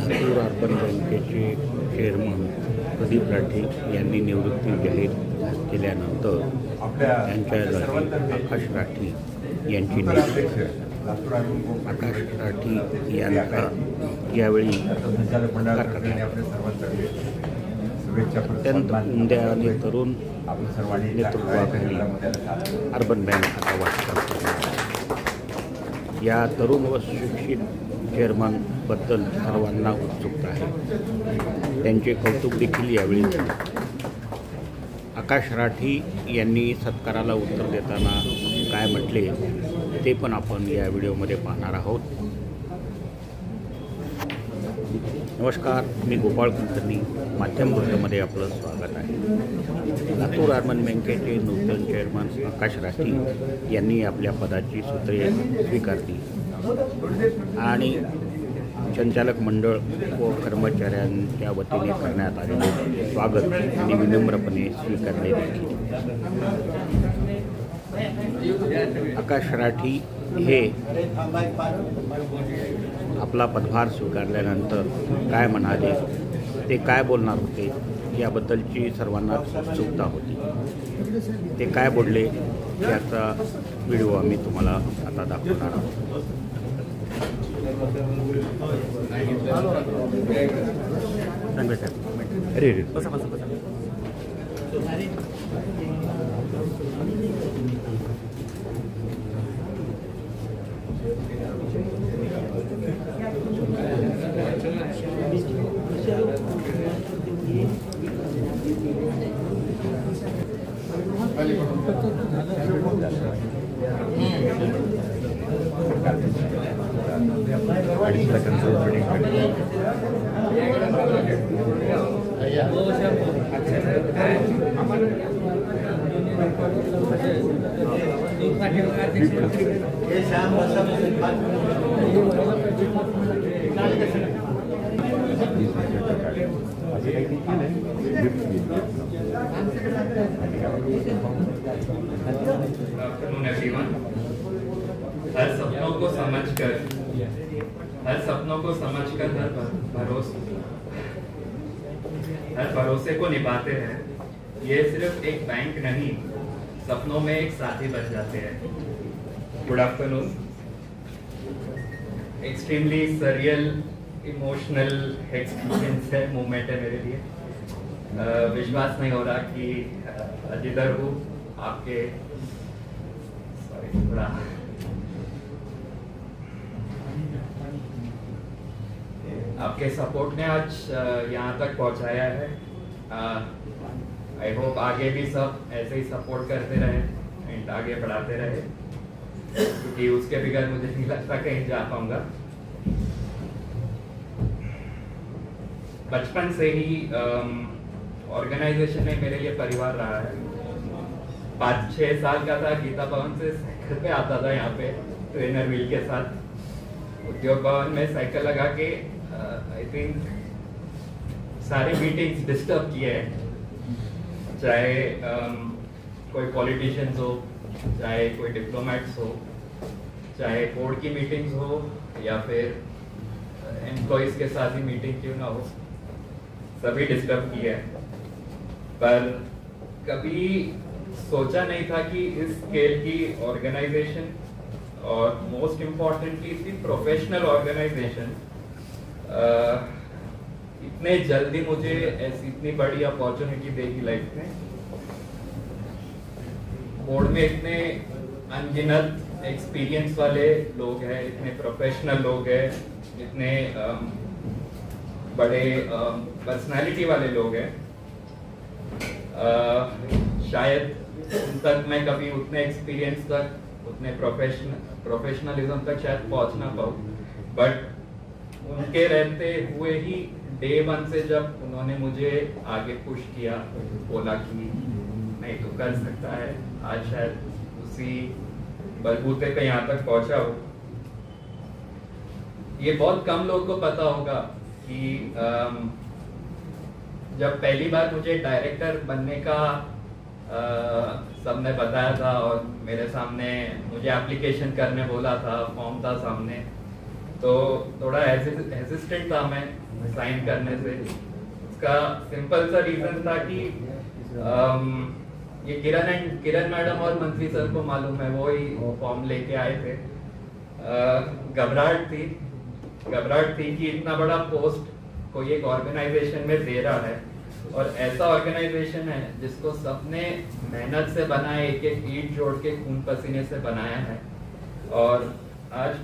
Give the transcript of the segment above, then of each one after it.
Latur urban बँकेचे chairman Pradeep Rathi यांनी निवृत्ती जाहीर केल्यानंतर त्यांच्या जागी आकाश राठी यांची नियुक्ती. आकाश राठी यांचा यावेळी अत्यंत उमद्या आणि तरुण नेतृत्वाखाली अर्बन बँक आता वाटचाल करणार. या तरुण व सुशिक्षित चेअरमनबद्दल सर्वांना उत्सुकता आहे. त्यांचे कौतुक देखील यावेळी झाले. आकाश राठी यांनी सत्काराला उत्तर देताना काय म्हटले ते पण आपण या व्हिडिओमध्ये पाहणार आहोत. नमस्कार, मी गोपाळ कुलकर्णी. माध्यम गोष्टमध्ये आपलं स्वागत आहे. लातूर अर्बन बँकेचे नूतन चेअरमन आकाश राठी यांनी आपल्या पदाची सूत्रे स्वीकारली आणि संचालक मंडळ व कर्मचाऱ्यांच्या वतीने करण्यात आलेले स्वागत आणि विनम्रपणे स्वीकारले देखील. आकाश राठी हे आपला पदभार स्वीकारल्यानंतर काय म्हणाले, ते काय बोलणार होते याबद्दलची सर्वांना उत्सुकता होती. ते काय बोलले याचा व्हिडिओ आम्ही तुम्हाला आता दाखवणार आहोत. अरे बसा बसा बसा. हर सपनों को समझकर हर भरोसे को निभाते हैं. ये सिर्फ एक बैंक नहीं, सपनों में एक साथी बन जाते हैं. Good afternoon. Extremely surreal emotional experience है, मोमेंट है मेरे लिए. विश्वास नहीं हो रहा कि जिधर हूँ आपके थोड़ा आपके सपोर्ट ने आज यहाँ तक पहुँचाया है. आई होप आगे भी सब ऐसे ही सपोर्ट करते रहे एंड आगे बढ़ाते रहे, क्योंकि उसके बगैर मुझे नहीं लगता कहीं जा पाऊंगा. बचपन से ही ऑर्गेनाइजेशन में मेरे लिए परिवार रहा है. 5-6 साल का था, गीता भवन से साइकिल पे आता था यहाँ पे ट्रेनर व्हील के साथ. उद्योग भवन में साइकिल लगा के आई थिंक सारी मीटिंग्स डिस्टर्ब किए हैं, चाहे कोई पॉलिटिशियंस हो, चाहे कोई डिप्लोमेट्स हो, चाहे बोर्ड की मीटिंग्स हो या फिर एम्प्लॉइज के साथ ही मीटिंग क्यों ना हो, सभी डिस्टर्ब किए हैं. पर कभी सोचा नहीं था कि इस स्केल की ऑर्गेनाइजेशन और मोस्ट इम्पॉर्टेंटली इसकी प्रोफेशनल ऑर्गेनाइजेशन इतने जल्दी मुझे ऐसी इतनी बड़ी अपॉर्चुनिटी देगी लाइफ में. बोर्ड में इतने अनगिनत एक्सपीरियंस वाले लोग हैं, इतने प्रोफेशनल लोग हैं, इतने बड़े पर्सनालिटी वाले लोग हैं. शायद तक मैं कभी उतने एक्सपीरियंस तक, उतने प्रोफेशनलिज्म तक शायद पहुंच ना पाऊँ. बट उनके रहते हुए ही डे 1 से जब उन्होंने मुझे आगे पुश किया, बोला कि नहीं तो कर सकता है, आज शायद उसी बलबूते पे यहाँ तक पहुंचा हो. ये बहुत कम लोगों को पता होगा कि जब पहली बार मुझे डायरेक्टर बनने का सबने बताया था और मेरे सामने मुझे एप्लीकेशन करने बोला था, फॉर्म था सामने, तो थोड़ा हेजिस्टेंट था मैं साइन करने से। उसका सिंपल सा रीजन था कि ये किरण मैडम और मंत्री सर को मालूम है, वो ही फॉर्म लेके आए थे। घबराहट थी कि इतना बड़ा पोस्ट कोई एक ऑर्गेनाइजेशन में दे रहा है, और ऐसा ऑर्गेनाइजेशन है जिसको सबने मेहनत से बनाया, एक एक ईंट जोड़ के खून पसीने से बनाया है, और आज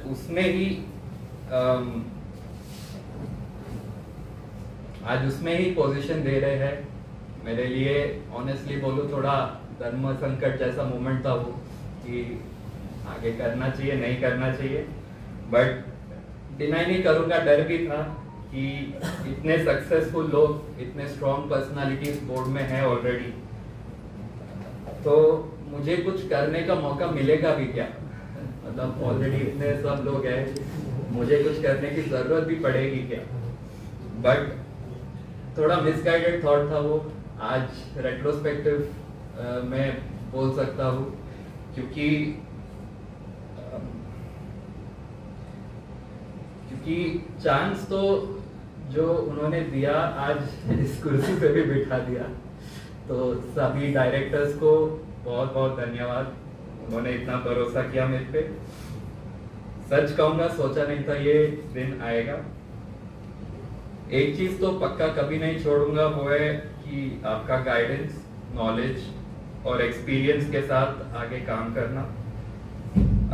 उसमें ही पोजीशन दे रहे हैं। मेरे लिए ऑनेस्टली बोलूं थोड़ा धर्म संकट जैसा मोमेंट था वो, कि आगे करना चाहिए नहीं करना चाहिए, बट डिनाई नहीं करूंगा, डर भी था कि इतने सक्सेसफुल लोग, इतने स्ट्रॉन्ग पर्सनालिटीज बोर्ड में है ऑलरेडी, तो मुझे कुछ करने का मौका मिलेगा भी क्या? मतलब ऑलरेडी इतने सब लोग हैं, मुझे कुछ करने की जरूरत भी पड़ेगी क्या? बट थोड़ा मिसगाइडेड थॉट था वो, आज रेट्रोस्पेक्टिव में बोल सकता हूँ, क्योंकि चांस तो जो उन्होंने दिया, आज इस कुर्सी पे भी बिठा दिया, तो सभी डायरेक्टर्स को बहुत बहुत धन्यवाद, उन्होंने इतना भरोसा किया मेरे पे। सच कहूंगा, सोचा नहीं था ये दिन आएगा। एक चीज तो पक्का कभी नहीं छोड़ूंगा, वो है कि आपका गाइडेंस, नॉलेज और एक्सपीरियंस के साथ आगे काम करना।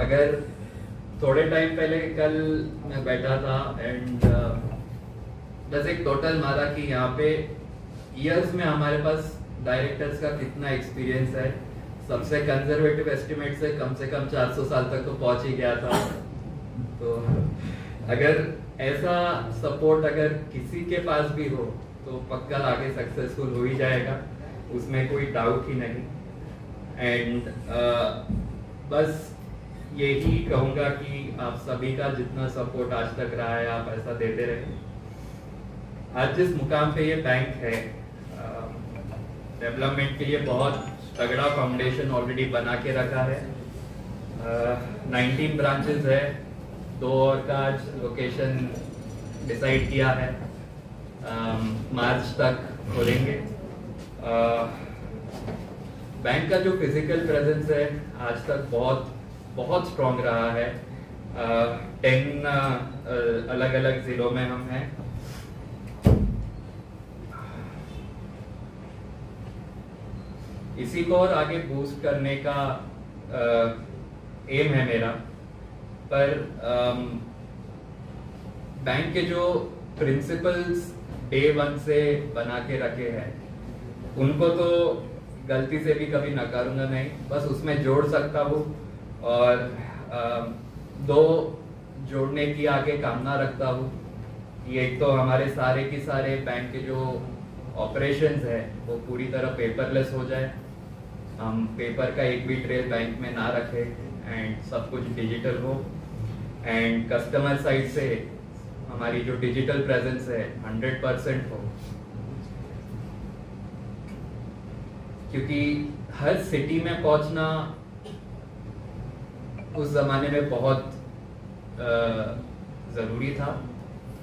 अगर थोड़े टाइम पहले कल मैं बैठा था एंड बस एक टोटल मारा कि यहाँ पे ईयर्स में हमारे पास डायरेक्टर्स का कितना एक्सपीरियंस है, सबसे कंजर्वेटिव एस्टिमेट से कम 400 साल तक तो पहुंच ही गया था। तो अगर ऐसा सपोर्ट अगर किसी के पास भी हो तो पक्का आगे सक्सेसफुल हो ही जाएगा, उसमें कोई डाउट ही नहीं। एंड बस यही कहूंगा कि आप सभी का जितना सपोर्ट आज तक रहा है, आप ऐसा देते रहे। आज जिस मुकाम पे ये बैंक है, डेवलपमेंट के लिए बहुत तगड़ा फाउंडेशन ऑलरेडी बना के रखा है। 19 ब्रांचेस है, 2 और का आज लोकेशन डिसाइड किया है, मार्च तक खोलेंगे। बैंक का जो फिजिकल प्रेजेंस है आज तक बहुत स्ट्रॉन्ग रहा है। 10 अलग अलग जिलों में हम हैं। इसी को और आगे बूस्ट करने का एम है मेरा, पर बैंक के जो प्रिंसिपल्स डे 1 से बना के रखे हैं, उनको तो गलती से भी कभी नकारूंगा नहीं, बस उसमें जोड़ सकता हूँ, और 2 जोड़ने की आगे कामना रखता हूँ कि एक तो हमारे सारे के सारे बैंक के जो ऑपरेशंस है वो पूरी तरह पेपरलेस हो जाए, हम पेपर का एक भी ट्रेल बैंक में ना रखें एंड सब कुछ डिजिटल हो, एंड कस्टमर साइड से हमारी जो डिजिटल प्रेजेंस है 100% हो, क्योंकि हर सिटी में पहुंचना उस जमाने में बहुत जरूरी था,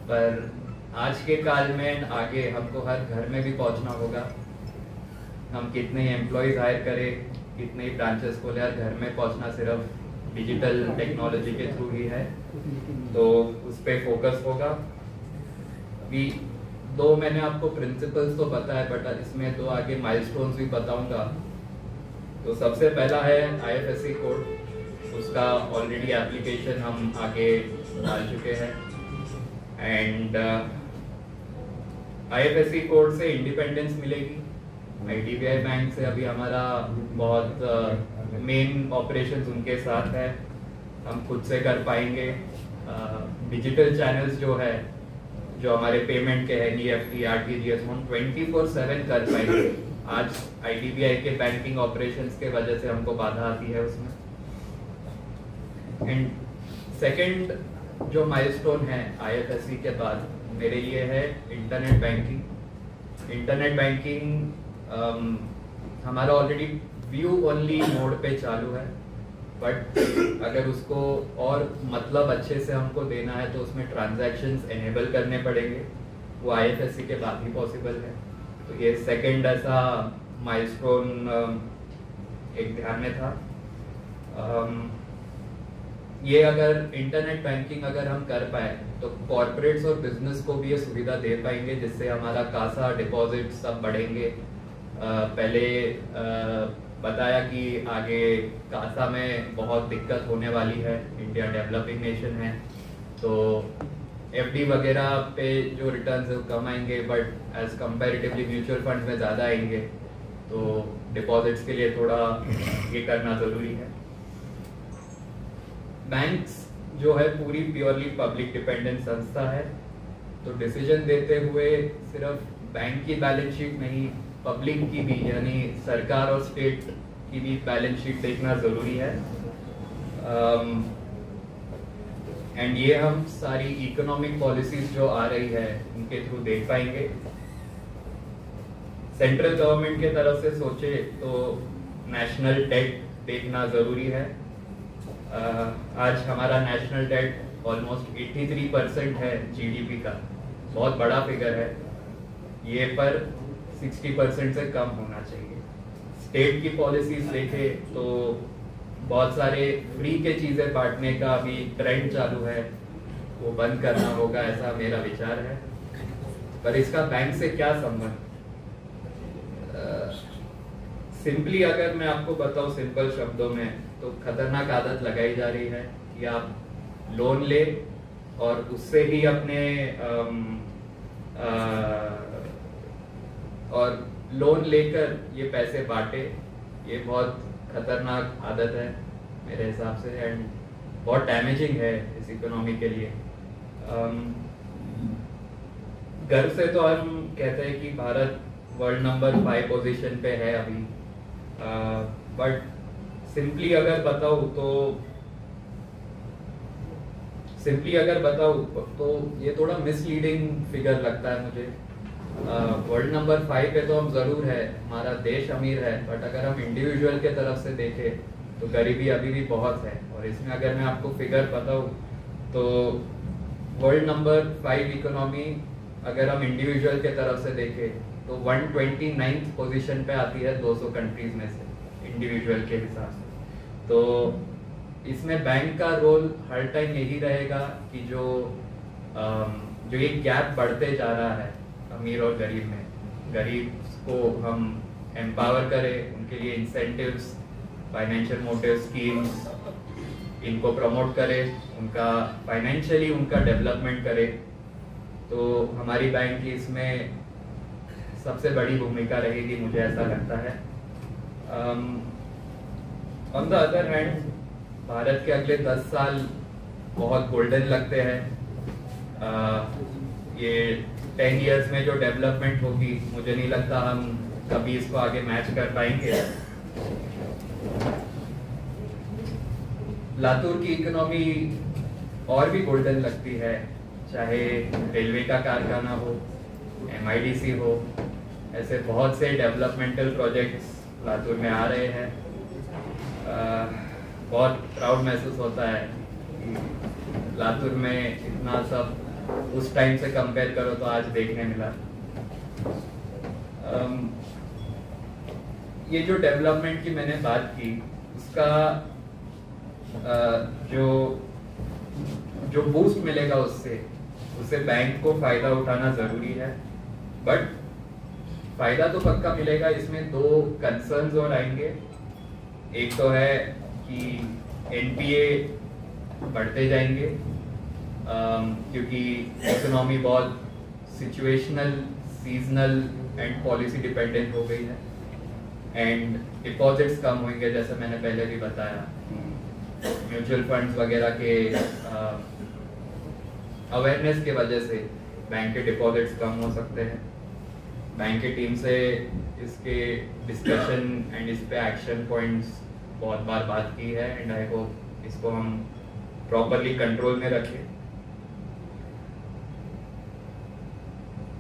पर आज के काल में आगे हमको हर घर में भी पहुंचना होगा। हम कितने ही एम्प्लॉयज हायर करें, कितने ही ब्रांचेस खोले, हर घर में पहुंचना सिर्फ डिजिटल टेक्नोलॉजी के थ्रू ही है, तो उस पर फोकस होगा। अभी 2 मैंने आपको प्रिंसिपल्स तो बताया, बट इसमें 2 आगे माइलस्टोन्स भी बताऊंगा। तो सबसे पहला है IFSC कोड, उसका ऑलरेडी एप्लीकेशन हम आगे डाल चुके हैं, एंड IFSC कोड से इंडिपेंडेंस मिलेगी। IDBI बैंक से अभी हमारा बहुत मेन ऑपरेशंस उनके साथ है, हम खुद से कर पाएंगे। डिजिटल चैनल्स जो है, जो हमारे पेमेंट के है, EFT, RTGS, हम 24/7 कर पाएंगे। आज IDBI के बैंकिंग ऑपरेशंस के वजह से हमको बाधा आती है उसमें। एंड सेकंड जो माइलस्टोन है IFSC के बाद मेरे लिए है इंटरनेट बैंकिंग। इंटरनेट बैंकिंग हमारा ऑलरेडी व्यू ओनली मोड पे चालू है, बट अगर उसको और मतलब अच्छे से हमको देना है तो उसमें ट्रांजैक्शंस एनेबल करने पड़ेंगे, वो IFSC के बाद ही पॉसिबल है। तो ये सेकंड ऐसा माइलस्टोन एक ध्यान में था। ये अगर इंटरनेट बैंकिंग अगर हम कर पाए तो कॉर्पोरेट्स और बिजनेस को भी ये सुविधा दे पाएंगे, जिससे हमारा कासा डिपॉजिट सब बढ़ेंगे। पहले बताया कि आगे कासा में बहुत दिक्कत होने वाली है, इंडिया डेवलपिंग नेशन है, तो FD वगैरह पे जो रिटर्न्स है कम आएंगे, but as comparatively mutual fund में ज़्यादा आएंगे, तो डिपॉजिट्स के लिए थोड़ा ये करना ज़रूरी है। बैंक्स जो है पूरी प्योरली पब्लिक डिपेंडेंट संस्था है, तो डिसीजन देते हुए सिर्फ बैंक की बैलेंस शीट नहीं, पब्लिक की भी, यानी सरकार और स्टेट की भी बैलेंस शीट देखना ज़रूरी है। एंड ये हम सारी इकोनॉमिक पॉलिसीज जो आ रही है उनके थ्रू देख पाएंगे। सेंट्रल गवर्नमेंट के तरफ से सोचे तो नेशनल डेट देखना ज़रूरी है। आज हमारा नेशनल डेट ऑलमोस्ट 83% है GDP का, बहुत बड़ा फिगर है ये, पर 60% से कम होना चाहिए। स्टेट की पॉलिसीज देखे तो बहुत सारे फ्री के चीज़ें बांटने का अभी ट्रेंड चालू है, वो बंद करना होगा, ऐसा मेरा विचार है। पर इसका बैंक से क्या संबंध? सिंपली अगर मैं आपको बताऊं सिंपल शब्दों में, तो खतरनाक आदत लगाई जा रही है कि आप लोन ले और उससे ही अपने और लोन लेकर ये पैसे बांटे। ये बहुत खतरनाक आदत है मेरे हिसाब से, एंड बहुत डैमेजिंग है इस इकोनॉमी के लिए। गर्व से तो हम कहते हैं कि भारत वर्ल्ड नंबर 5 पोजीशन पे है अभी, बट सिंपली अगर बताऊं तो ये थोड़ा मिसलीडिंग फिगर लगता है मुझे। वर्ल्ड नंबर 5 पे तो हम जरूर है, हमारा देश अमीर है, बट अगर हम इंडिविजुअल के तरफ से देखें तो गरीबी अभी भी बहुत है। और इसमें अगर मैं आपको फिगर बताऊं तो वर्ल्ड नंबर 5 इकोनॉमी अगर हम इंडिविजुअल के तरफ से देखें तो 129th पोजीशन पे आती है 200 कंट्रीज में से इंडिविजुअल के हिसाब से। तो इसमें बैंक का रोल हर टाइम यही रहेगा कि जो ये गैप बढ़ते जा रहा है अमीर और गरीब में, गरीब को हम एम्पावर करें, उनके लिए इंसेंटिव्स, फाइनेंशियल मोटिव स्कीम्स, इनको प्रमोट करें, उनका फाइनेंशियली उनका डेवलपमेंट करें। तो हमारी बैंक की इसमें सबसे बड़ी भूमिका रहेगी, मुझे ऐसा लगता है। On the other hand Bharat के अगले 10 साल बहुत गोल्डन लगते हैं। ये 10 इयर्स में जो डेवलपमेंट होगी, मुझे नहीं लगता हम कभी इसको आगे मैच कर पाएंगे। लातूर की इकोनॉमी और भी गोल्डन लगती है, चाहे रेलवे का कारखाना हो, MIDC हो, ऐसे बहुत से डेवलपमेंटल प्रोजेक्ट्स लातूर में आ रहे हैं। बहुत प्राउड महसूस होता है कि लातूर में इतना सब उस टाइम से कंपेयर करो तो आज देखने मिला। ये जो डेवलपमेंट की मैंने बात की, उसका जो बूस्ट मिलेगा उससे बैंक को फायदा उठाना जरूरी है। बट फायदा तो पक्का मिलेगा, इसमें 2 कंसर्न्स और आएंगे। एक तो है कि NPA बढ़ते जाएंगे, क्योंकि इकोनॉमी बहुत situational, seasonal and policy dependent हो गई है, एंड डिपॉजिट्स कम होंगे, जैसे मैंने पहले भी बताया। म्यूचुअल फंड्स वगैरह के अवेयरनेस के वजह से बैंक के डिपॉजिट्स कम हो सकते हैं। बैंक की टीम से इसके डिस्कशन एंड इस पे एक्शन पॉइंट्स बहुत बार बात की है, एंड आई होप इसको हम प्रॉपरली कंट्रोल में रखें।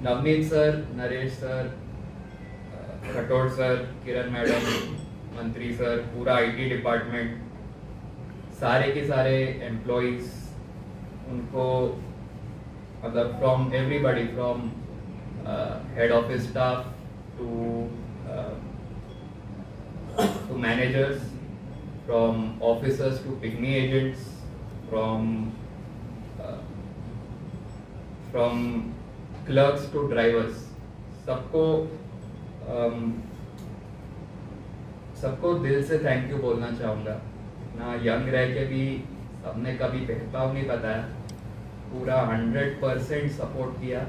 Navneet sir, Naresh sir, Khatod sir, Kiran madam, Mantri sir, पूरा आईटी डिपार्टमेंट, सारे के सारे एम्प्लॉइज, उनको मतलब from everybody, from head office staff to managers, from officers to pygmy agents, from clerks to drivers, सबको दिल से थैंक यू बोलना चाहूँगा। ना यंग रह के भी सबने कभी भेदभाव नहीं बताया, पूरा 100% सपोर्ट किया,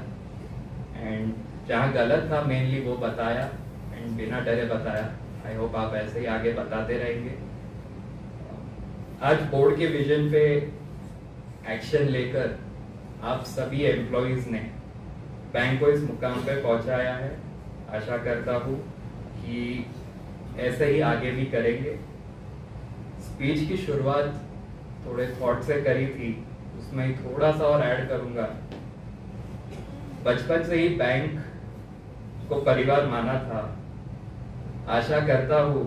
एंड जहाँ गलत था मेनली वो बताया, एंड बिना डरे बताया। आई होप आप ऐसे ही आगे बताते रहेंगे। आज बोर्ड के विजन पे एक्शन लेकर आप सभी एम्प्लॉइज ने बैंक को इस मुकाम पे पहुंचाया है। आशा करता हूँ कि ऐसे ही आगे भी करेंगे। स्पीच की शुरुआत थोड़े थॉट से करी थी, उसमें ही थोड़ा सा और ऐड करूंगा। बचपन से ही बैंक को परिवार माना था। आशा करता हूँ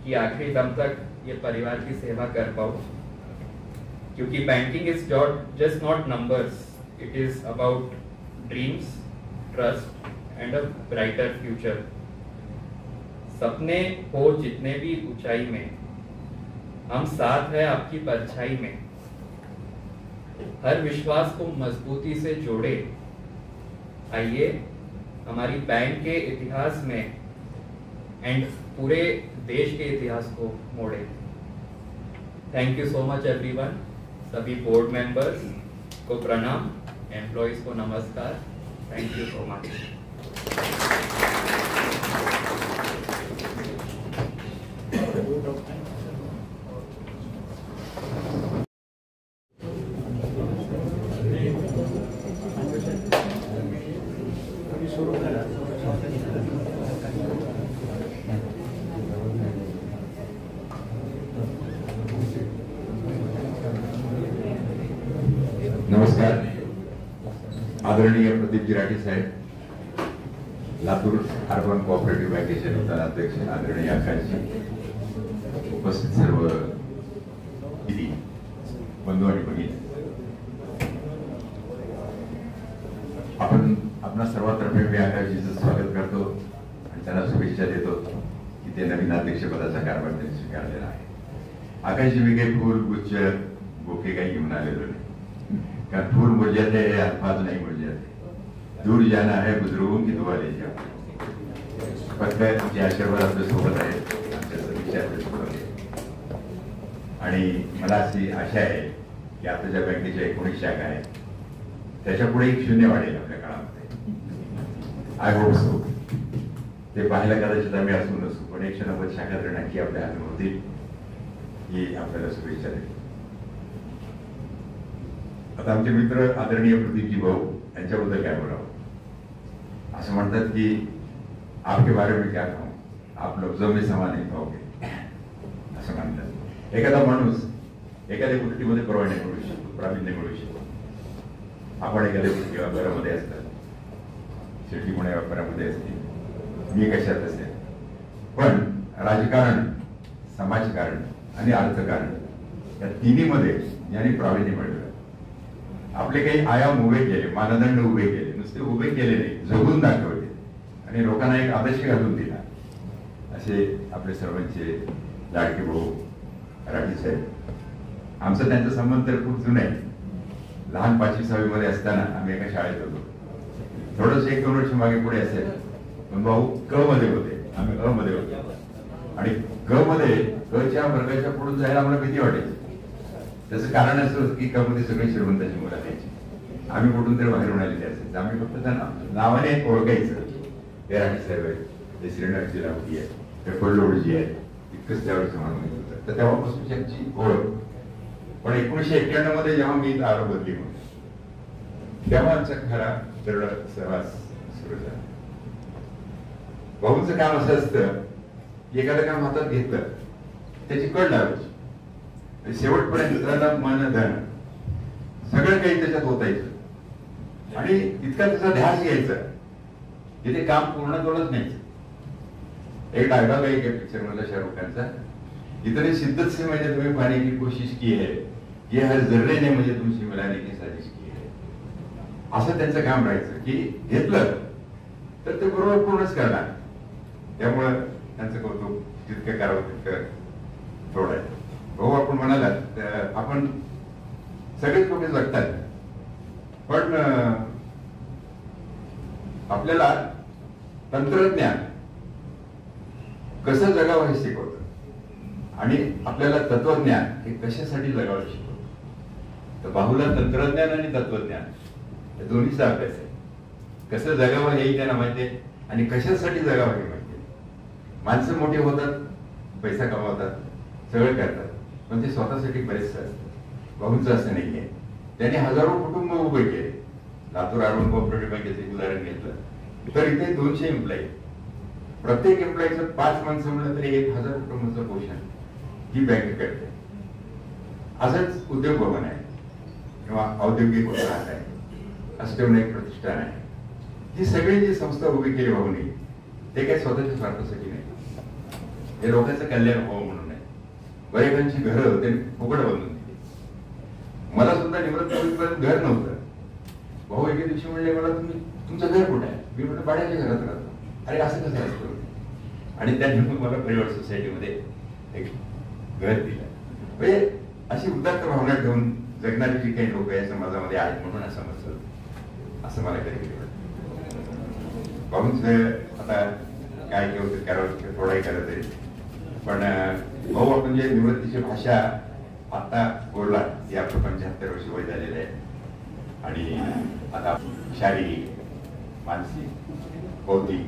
कि आखिरी दम तक ये परिवार की सेवा कर पाऊँ, क्योंकि banking is just not numbers, it is about dreams, trust and a brighter future. सपने हो जितने भी ऊंचाई में, हम साथ हैं आपकी परछाई में। हर विश्वास को मजबूती से जोड़े, आइए हमारी बैंक के इतिहास में एंड पूरे देश के इतिहास को मोड़े। Thank you so much everyone. सभी बोर्ड मेंबर्स को प्रणाम, एम्प्लॉइज को नमस्कार। Thank you so much. नमस्कार। आदरणीय प्रदीप जिराटी साहेब, लातूर अर्बन कोऑपरेटिव्ह बँकेचे नूतन अध्यक्ष आदरणीय आकाशजी, उपस्थित सर्व दिदी, बंधू आणि भगिनी, आपणा सर्वांतर्फे मी आकाशजीचं स्वागत करतो आणि त्यांना शुभेच्छा देतो की ते नवीन अध्यक्षपदाचा कारभार त्यांनी स्वीकारलेला आहे। आकाशजी मी काही फूल गुच्छ बुके काही घेऊन आलेलो नाही, कारण फूल मुझे थे अल्फाज नहीं मुझे थे। दूर जाना है बुजुर्गों की दुआ ले जाओ। फक्त तुमचे आशीर्वाद आपल्या सोबत आहेत, आमच्या सदिच्छा आपल्या सोबत आहेत। आणि मला अशी आशा आहे की आता ज्या बँकेच्या 19 शाखा आहेत त्याच्या पुढे एक शून्य वाढेल आपल्या काळामध्ये। I hope so. ते पाहायला कदाचित आम्ही असू नसू, पण 190 शाखा तर नक्की आपल्या हातून होतील ही आपल्याला शुभेच्छा देतो। आता आमचे मित्र आदरणीय प्रदीपजी भाऊ यांच्याबद्दल काय बोलावं। असं म्हणतात की आपके बारे में क्या कहूं, आप लफ्जों में समा नहीं पाओगे असं म्हणतात। एखादा माणूस एखाद्या गोष्टीमध्ये परवाने मिळू शकतो, प्रावीण्य मिळू शकतो। आपण एखाद्या गोष्टी व्यापारामध्ये असतात, शेती पुणे व्यापारामध्ये असते, मी कशात असेल, पण राजकारण, समाजकारण आणि अर्थकारण या तिन्हीमध्ये ज्यांनी प्रावीण्य मिळवलं, आपले काही आयाम उभे केले, मानदंड उभे केले, नुसते उभे केले नाही, जगून दाखवले आणि लोकांना एक आदर्श घालून दिला, असे आपले सर्वांचे लाडके भाऊ राठी साहेब। आमचा त्यांचा संबंध तर खूप जुना आहे। लहान 5वी-6वी मध्ये असताना आम्ही एका शाळेत होतो, थोडंसं 1-2 वर्ष मागे पुढे असेल, पण भाऊ क मध्ये होते, आम्ही अ मध्ये होतो, आणि क मध्ये क च्या वर्गाच्या पुढून जायला आम्हाला भीती वाटायची। त्याचं कारण असं होतं की क मध्ये सगळे श्रीमंताची मुलं असायची, आम्ही कुठून तरी बाहेरून आलेले असायचं। आम्ही फक्त त्यांना नावाने ओळखायचं, ते राठी साहेब आहेत, ते श्रीनाथजी लावती आहे, ते कोल्लोडजी आहेत, इतकंच त्यावेळेस म्हणून होतं। तर तेव्हापासून त्यांची ओळख। पण 1991 मध्ये जेव्हा मी आलो बदली म्हणून, तेव्हा आमचा खरा दरड सहवास सुरू झाला। भाऊंचं काम असं असतं की एखादं काम हातात घेतलं त्याची कळ लावायची, शेवटपर्यंत धन मन धन सगळं काही त्याच्यात होतायचं, आणि इतका त्याचा ध्यास घ्यायचा की ते काम पूर्ण करूनच न्यायचं। एक डायलॉग आहे एक पिक्चर मधला शाहरुख खानचा, इतने शिद्दत से मैंने तुम्हें पाने की कोशिश की है, ये हर जर्रे ने मुझे तुमसे मिलाने की साजिश की है. असं त्यांचं काम राहायचं की घेतलं तर ते बरोबर पूर्णच करणार. त्यामुळं त्यांचं कौतुक जितकं करावं तितकं थोडं आहे. भाऊ आपण म्हणालात आपण सगळेच लोक जगतात, पण आपल्याला तंत्रज्ञान कसं जगावं हे शिकवतं आणि आपल्याला तत्वज्ञान हे कशासाठी जगावं शिकवतं. तर बाहुला तंत्रज्ञान आणि तत्वज्ञान या दोन्हीचा अभ्यास आहे. कसं जगावं हेही त्यांना माहिती आहे आणि कशासाठी जगावं हे माहिती आहे. माणसं मोठी होतात, पैसा कमावतात, सगळं करतात, पण ते स्वतःसाठी बरेचसे असतात. बाहूंचं असं नाहीये. त्यांनी हजारो कुटुंब उभे केले. लातूर अर्बन कोऑपरेटिव्ह बँकेचं उदाहरण घेतलं तर इथे 200 एम्प्लॉई, प्रत्येक एम्प्लॉईचं 5 माणसं म्हणलं तरी 1000 कुटुंबाचं पोषण ही बँक करते. असंच उद्योग भवन आहे किंवा औद्योगिक वसाहत आहे, अष्टविनायक एक प्रतिष्ठान आहे. ही सगळी जी संस्था उभी केली भाऊनी ते काही स्वतःच्या स्वार्थासाठी नाही, हे लोकांचं कल्याण व्हावं म्हणून आहे. बरेकांची घरं त्यांनी फुकट बांधून दिली. मला सुद्धा निवृत्त होईपर्यंत घर नव्हतं. भाऊ एके दिवशी म्हणले मला तुमचं घर कुठे आहे? मी म्हटलं भाड्याच्या घरात राहतो. अरे असं कसं असतं? आणि त्यांनी मग मला परिवार सोसायटीमध्ये एक घर दिलं. म्हणजे अशी उदात्त भावना ठेवून जगणारी जी काही लोक या समाजामध्ये आहेत म्हणून असं समजलं, असं मला कधी कधी वाटतं. भाऊंच आता काय केलं करावं थोडाही करत तरी, पण भाऊ आपण जे निवृत्तीची भाषा आता बोलला ती आपलं 75 वर्ष वय झालेलं आहे आणि आता शारीरिक, मानसिक, बौद्धिक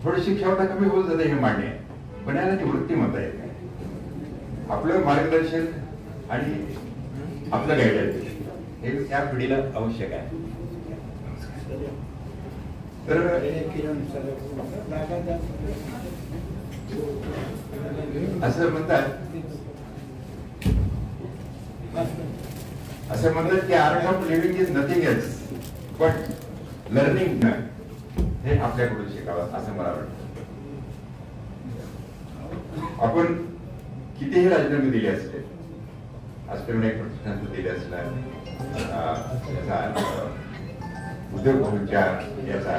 थोडीशी क्षमता कमी होत जाते हे मान्य आहे, पण याला निवृत्ती म्हणता येत नाही. आपलं मार्गदर्शन आणि आपलं गायडन्स हे त्या पिढीला आवश्यक आहे. तर असं म्हणतात की art of living is nothing else but learning हे आपल्याकडून शिकावं असं मला वाटतं. आपण कितीही राजीनामे दिले असले, अष्टविनायक प्रतिष्ठानचं दिले असलं, उद्योग भवनच्या याचा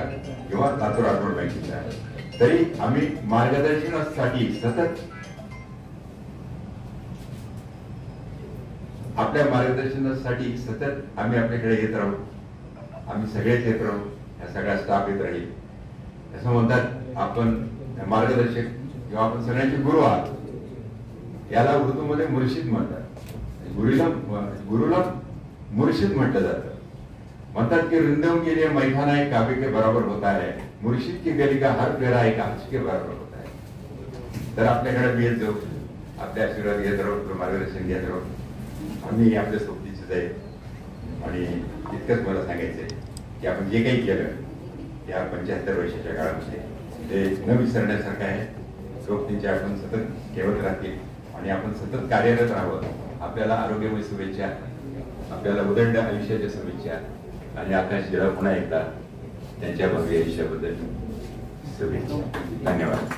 किंवा लातूर अर्बन बँकेचा, तरी आम्ही मार्गदर्शनासाठी सतत आपल्या मार्गदर्शनासाठी सतत आम्ही आपल्याकडे येत राहू. आम्ही सगळेच येत राहू, या सगळ्या स्टाफ येत राहील. असं म्हणतात आपण मार्गदर्शक किंवा आपण सगळ्यांचे गुरु आहात. याला उर्दूमध्ये मुर्शिद म्हणतात. गुरुला मुर्शिद म्हटलं जातं. म्हणतात की रिंदम के लिए मैखाना एक काबे के बराबर होता है, मुर्शिद की गली का हर फेरा एक हज के बराबर होता है. तर आपल्याकडे मी येत जाऊ, आपल्या आशीर्वाद घेत राहू, आपलं मार्गदर्शन घेत राहू. आम्ही आपल्या सोबतीचे जाईल आणि इतकंच मला सांगायचंय की आपण जे काही केलं या 75 वर्षाच्या काळामध्ये ते न विसरण्यासारखं आहे. सोबतींची आपण सतत ठेवत राहतील आणि आपण सतत कार्यरत राहावं. आपल्याला आरोग्यमय शुभेच्छा, आपल्याला उदंड आयुष्याच्या शुभेच्छा आणि आकाशजीला पुन्हा एकदा त्यांच्या भव्य आयुष्याबद्दल शुभेच्छा. धन्यवाद.